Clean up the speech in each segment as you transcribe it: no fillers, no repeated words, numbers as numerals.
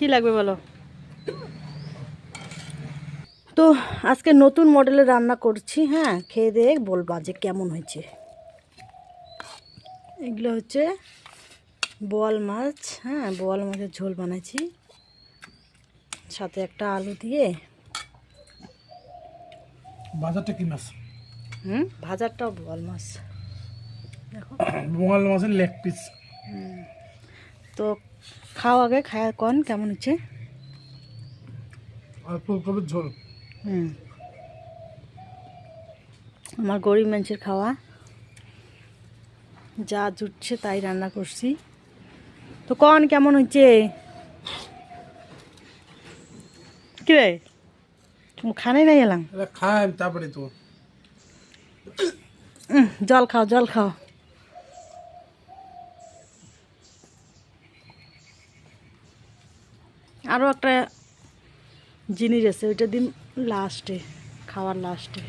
কি লাগবে বলো। তো আজকে নতুন মডেলের রান্না করছি, হ্যাঁ, খেয়ে দিয়ে বলবা যে কেমন হয়েছে। এগুলো হচ্ছে বোয়াল মাছ, হ্যাঁ, বোয়াল মাছের ঝোল বানাইছি, সাথে একটা আলু দিয়ে। বাজারটা কি মাছ? ভাজারটাও বোয়াল মাছ, দেখো। বোয়াল মাছের লেগ পিস। তো খাও, আগে খায় কন কেমন হচ্ছে। আর ফুলকপির ঝোল। আমার গরিব মানুষের খাওয়া, যা জুটছে তাই রান্না করছি। তো কন কেমন হচ্ছে। কি রে, খানে নাই এলাম। খাই তারপরে তো জল খাও, জল খাও। আরও একটা জিনিস আছে, ওইটা দিন লাস্টে, খাওয়ার লাস্টে।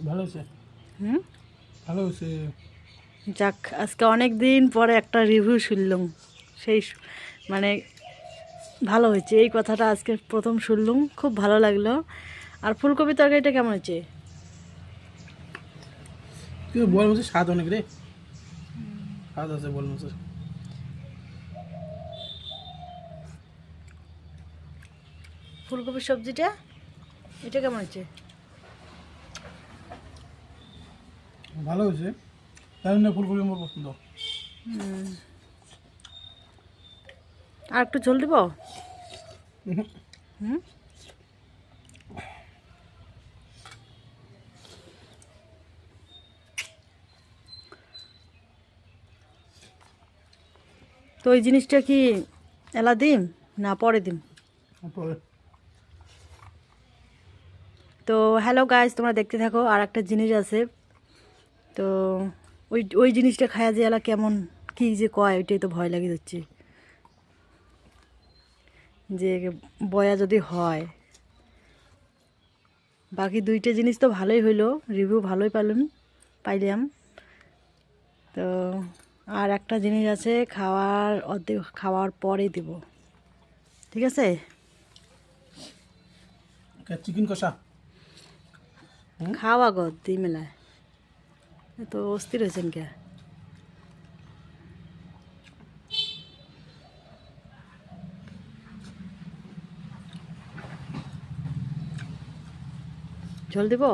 ভালো হয়েছে। ভালো হয়েছে। যাক, আজকে অনেক দিন পরে একটা রিভিউ শুনলাম, সেই মানে ভালো হয়েছে এই কথাটা আজকে প্রথম শুনলাম, খুব ভালো লাগলো। আর ফুলকপি তরকারিটা কেমন হয়েছে। কিন্তু বোয়াল মাছের স্বাদ অনেক রে, স্বাদ আছে বোয়াল মাছের। ফুলকপির সবজিটা এটা কেমন হয়েছে। ভালো হয়েছে, তাই না? ফুলকপি আমার পছন্দ। আর একটু ঝোল দিব। হুম, তো ওই জিনিসটা কি এলা দিম না পরে দিম। তারপরে তো হ্যালো গাইস, তোমরা দেখতে থাকো। আর একটা জিনিস আছে, তো ওই ওই জিনিসটা খায়া যে এলা কেমন কি যে কয়, ওইটাই তো ভয় লাগে যাচ্ছে, যে বয়া যদি হয়। বাকি দুইটা জিনিস তো ভালোই হইলো, রিভিউ ভালোই পাইলাম। তো আর একটা জিনিস আছে, অর্ধেক খাওয়ার পরে দিব, ঠিক আছে। চিকেন কষা। খাওয়া গো দিই মেলায়, তো অস্থির হয়েছেন কে। ঝোল দিব।